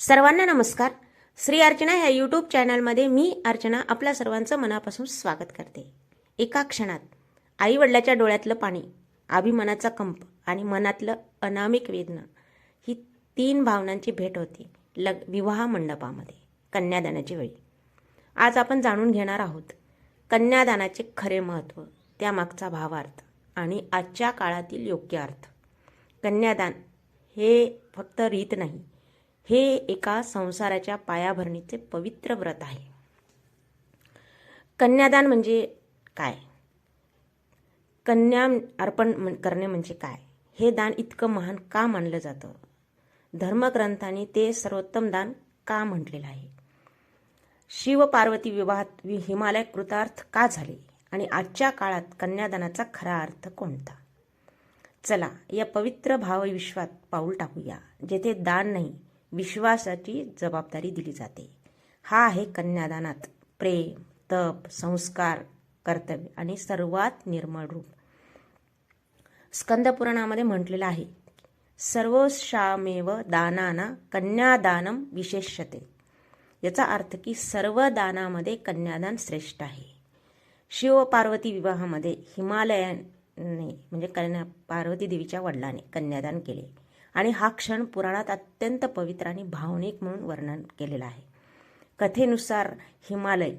सर्वांना नमस्कार. श्री अर्चना ह्या यूट्यूब चॅनलमध्ये मी अर्चना आपल्या सर्वांचं मनापासून स्वागत करते. एका क्षणात आई वडिलाच्या डोळ्यातलं पाणी, अभिमानाचा कंप आणि मनातलं अनामिक वेदना ही तीन भावनांची भेट होती विवाह मंडपामध्ये कन्यादानाची वेळी. आज आपण जाणून घेणार आहोत कन्यादानाचे खरे महत्त्व, त्यामागचा भावार्थ आणि आजच्या काळातील योग्य अर्थ. कन्यादान हे फक्त रीत नाही, हे एका संसाराच्या पायाभरणीचे पवित्र व्रत आहे. कन्यादान म्हणजे काय? कन्या अर्पण करणे म्हणजे काय? हे दान इतकं महान का मानलं जातं? धर्मग्रंथांनी ते सर्वोत्तम दान का म्हटलेलं आहे? शिव पार्वती विवाहात हिमालय कृतार्थ का झाले आणि आजच्या काळात कन्यादानाचा खरा अर्थ कोणता? चला या पवित्र भावविश्वात पाऊल टाकूया, जेथे दान नाही, विश्वासाची जबाबदारी दिली जाते. हा आहे कन्यादानात प्रेम, तप, संस्कार, कर्तव्य आणि सर्वात निर्मळ रूप. स्कंद पुराणामध्ये म्हटलेलं आहे, सर्वशामेव दानाना कन्यादानम विशेष्यते. याचा अर्थ की सर्व दानामध्ये कन्यादान श्रेष्ठ आहे. शिव पार्वती विवाहामध्ये हिमालयाने म्हणजे पार्वती देवीच्या वडिलांनी कन्यादान केले आणि हा क्षण पुराणात अत्यंत पवित्र आणि भावनिक म्हणून वर्णन केलेला आहे. कथेनुसार हिमालय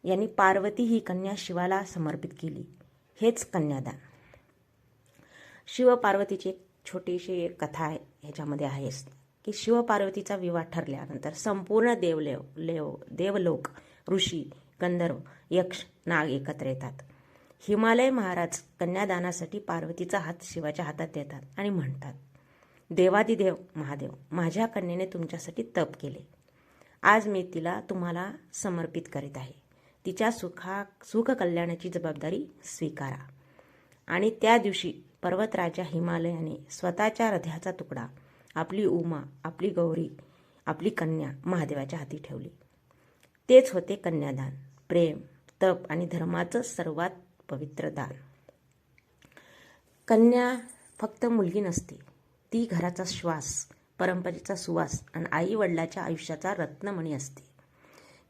यांनी पार्वती ही कन्या शिवाला समर्पित केली. हेच कन्यादान. शिव पार्वतीची एक छोटीशी कथा ह्याच्यामध्ये आहे की शिव पार्वतीचा विवाह ठरल्यानंतर संपूर्ण देवलोक, ऋषी, गंधर्व, यक्ष, नाग एकत्र येतात. हिमालय महाराज कन्यादानासाठी पार्वतीचा हात शिवाच्या हातात देतात आणि म्हणतात, देवादिदेव महादेव, माझ्या कन्येने तुमच्यासाठी तप केले. आज मी तिला तुम्हाला समर्पित करीत आहे. तिच्या सुख कल्याणाची जबाबदारी स्वीकारा. आणि त्या दिवशी पर्वतराजा हिमालयाने स्वतःच्या हृदयाचा तुकडा, आपली उमा, आपली गौरी, आपली कन्या महादेवाच्या हाती ठेवली. तेच होते कन्यादान. प्रेम, तप आणि धर्माचं सर्वात पवित्र दान. कन्या फक्त मुलगी नसते, ती घराचा श्वास, परंपरेचा सुवास आणि आई वडिलाच्या आयुष्याचा रत्नमणी असते.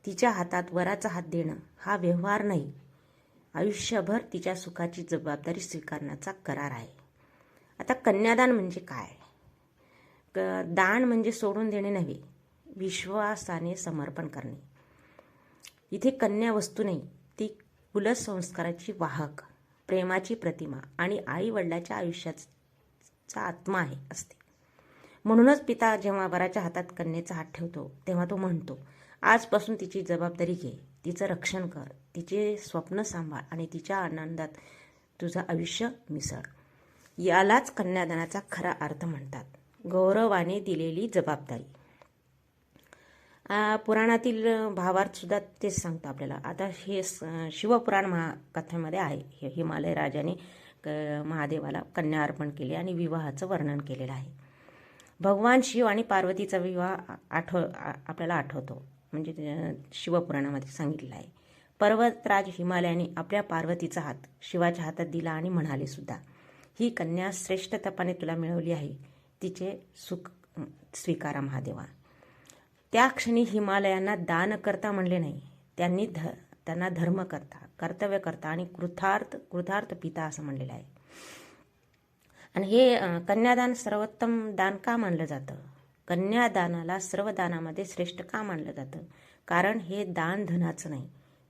तिच्या हातात वराचा हात देणं हा व्यवहार नाही, आयुष्यभर तिच्या सुखाची जबाबदारी स्वीकारण्याचा करार आहे. आता कन्यादान म्हणजे काय? दान म्हणजे सोडून देणे नव्हे, विश्वासाने समर्पण करणे. इथे कन्या वस्तू नाही, ती कुलसंस्काराची वाहक, प्रेमाची प्रतिमा आणि आई वडिलाच्या आयुष्याचा आत्मा असते. म्हणूनच पिता जेव्हा वराच्या हातात कन्येचा हात ठेवतो तेव्हा तो म्हणतो, आजपासून तिची जबाबदारी घे, तिचं रक्षण कर, तिचे स्वप्न सांभाळ आणि तिच्या आनंदात तुझं आयुष्य मिसळ. यालाच कन्यादानाचा खरा अर्थ म्हणतात, गौरवाने दिलेली जबाबदारी. पुराणातील भावार्थ सुद्धा तेच सांगतो आपल्याला. आता हे शिवपुराण कथेमध्ये आहे, हे हिमालय राजाने महादेवाला कन्या अर्पण केली आणि विवाहाचं वर्णन केलेलं आहे. भगवान शिव आणि पार्वतीचा विवाह आपल्याला आठवतो, म्हणजे शिवपुराणामध्ये सांगितलेलं आहे. पर्वतराज हिमालयाने आपल्या पार्वतीचा हात शिवाच्या हातात दिला आणि म्हणाले सुद्धा, ही कन्या श्रेष्ठ तपाने तुला मिळवली आहे, तिचे सुख स्वीकारा महादेवा. त्या क्षणी हिमालयांना दानकर्ता म्हणले नाही, त्यांना धर्मकर्ता, कर्तव्यकर्ता आणि कृतार्थ पिता असं म्हणलेलं आहे. आणि हे कन्यादान सर्वोत्तम दान का मानलं जातं? कन्यादानाला सर्व दानामध्ये श्रेष्ठ का मानलं जातं? कारण हे दान धनाचं नाही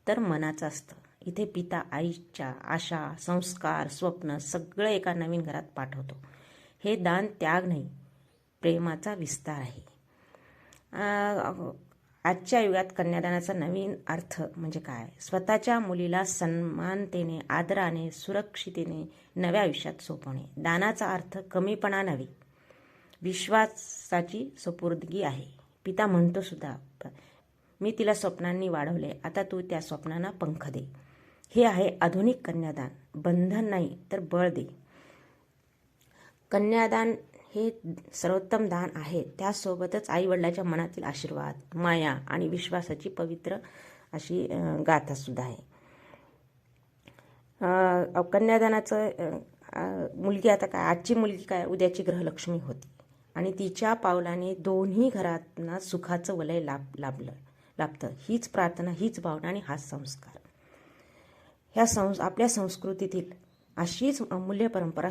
तर मनाचं असतं. इथे पिता आईच्या आशा, संस्कार, स्वप्न सगळं एका नवीन घरात पाठवतो. हे दान त्याग नाही, प्रेमाचा विस्तार आहे. आजच्या युगात कन्यादानाचा नवीन अर्थ म्हणजे काय? स्वतःच्या मुलीला सन्मानतेने, आदराने, सुरक्षितेने नव्या आयुष्यात सोपवणे. दानाचा अर्थ कमीपणा नव्हे, विश्वासाची सुपुर्दगी आहे. पिता म्हणतो सुद्धा, मी तिला स्वप्नांनी वाढवले, आता तू त्या स्वप्नांना पंख दे. हे आहे आधुनिक कन्यादान. बंधन नाही तर बळ दे. कन्यादान हे सर्वोत्तम दान आहे. त्यासोबतच आईवडिलाच्या मनातील आशीर्वाद, माया आणि विश्वासाची पवित्र अशी गाथासुद्धा आहे. कन्यादानाचं मुलगी आता काय, आजची मुलगी काय उद्याची ग्रहलक्ष्मी होती. आणि तिच्या पावलाने दोन्ही घरांना सुखाचं वलय लाभतं. हीच प्रार्थना, हीच भावना आणि हाच संस्कार. आपल्या संस्कृतीतील अशीच अमूल्य परंपरा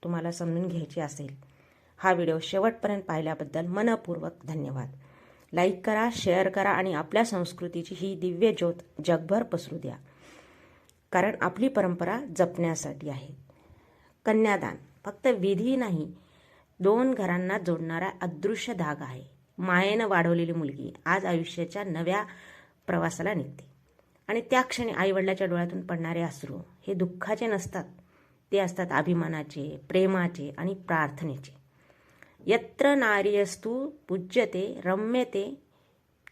तुम्हाला समजून घ्यायची असेल, हा व्हिडिओ शेवटपर्यंत पाहिल्याबद्दल मनपूर्वक धन्यवाद. लाईक करा, शेअर करा आणि आपल्या संस्कृतीची ही दिव्य ज्योत जगभर पसरू द्या, कारण आपली परंपरा जपण्यासाठी आहे. कन्यादान फक्त विधी नाही, 2 घरांना जोडणारा अदृश्य धागा आहे. मायेनं वाढवलेली मुलगी आज आयुष्याच्या नव्या प्रवासाला निघते आणि त्या क्षणी आईवडिलाच्या डोळ्यातून पडणारे अश्रू हे दुःखाचे नसतात, ते असतात अभिमानाचे, प्रेमाचे आणि प्रार्थनेचे. यत्र नार्यस्तु पूज्यते रम्यते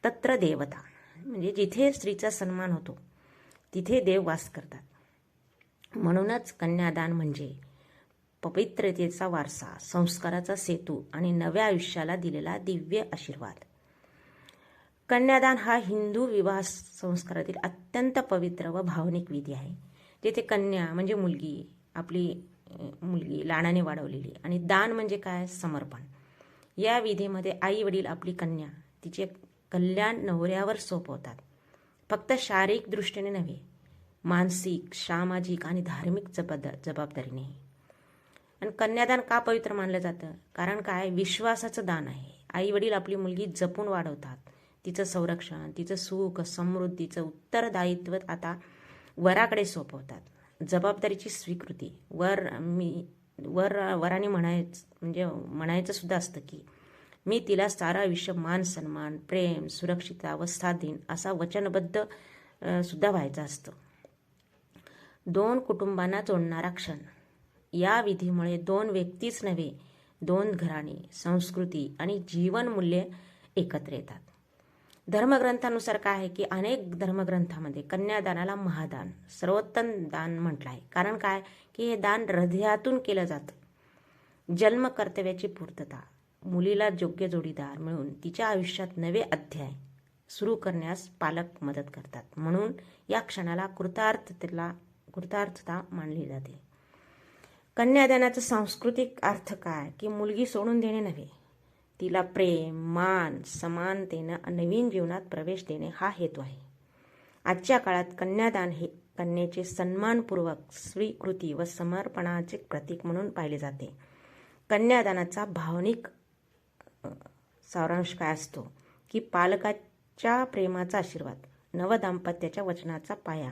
तत्र देवता, म्हणजे जिथे स्त्रीचा सन्मान होतो तिथे देव वास करतात. म्हणूनच कन्यादान म्हणजे पवित्रतेचा वारसा, संस्काराचा सेतू आणि नव्या आयुष्याला दिलेला दिव्य आशीर्वाद. कन्यादान हा हिंदू विवाह संस्कारातील अत्यंत पवित्र व भावनिक विधी आहे, जेथे कन्या म्हणजे मुलगी, आपली मुलगी लाडाने वाढवलेली, आणि दान म्हणजे काय, समर्पण. या विधीमध्ये आई वडील आपली कन्या, तिचे कल्याण नवऱ्यावर सोपवतात, फक्त शारीरिक दृष्टीने नव्हे, मानसिक, सामाजिक आणि धार्मिक जबाबदारीने. आणि कन्यादान का पवित्र मानलं जातं? कारण काय, विश्वासाचं दान आहे. आई वडील आपली मुलगी जपून वाढवतात, तिचं संरक्षण, तिचं सुख, समृद्धीचं उत्तरदायित्व आता वराकडे सोपवतात. जबाबदारीची स्वीकृती. वराने म्हणायचं सुद्धा असतं की मी तिला सारा आयुष्य मान सन्मान, प्रेम, सुरक्षितता व साथ देईन, असा वचनबद्ध सुद्धा व्हायचं असतं. 2 कुटुंबांना जोडणारा क्षण. या विधीमुळे 2 व्यक्तीच नव्हे, 2 घराणे, संस्कृती आणि जीवनमूल्ये एकत्र येतात. धर्मग्रंथानुसार काय आहे की अनेक धर्मग्रंथामध्ये कन्यादानाला महादान, सर्वोत्तम दान म्हटलं आहे. कारण काय की हे दान हृदयातून केलं जातं. जन्म कर्तव्याची पूर्तता. मुलीला योग्य जोडीदार मिळून तिच्या आयुष्यात नवे अध्याय सुरू करण्यास पालक मदत करतात. म्हणून या क्षणाला कृतार्थता मानली जाते. कन्यादानाचा सांस्कृतिक अर्थ काय की मुलगी सोडून देणे नव्हे, तिला प्रेम, मान, समानतेनं नवीन जीवनात प्रवेश देणे हा हेतू आहे. आजच्या काळात कन्यादान हे कन्येचे सन्मानपूर्वक स्वीकृती व समर्पणाचे प्रतीक म्हणून पाहिले जाते. कन्यादानाचा भावनिक सारांश काय असतो की पालकाच्या प्रेमाचा आशीर्वाद, नवदाम्पत्याच्या वचनाचा पाया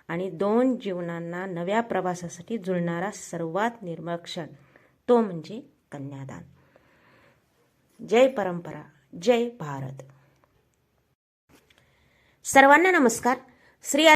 आणि 2 जीवनांना नव्या प्रवासासाठी जुळणारा सर्वात निर्मळ क्षण, तो म्हणजे कन्यादान. जय परंपरा, जय भारत. सर्वांना नमस्कार. श्री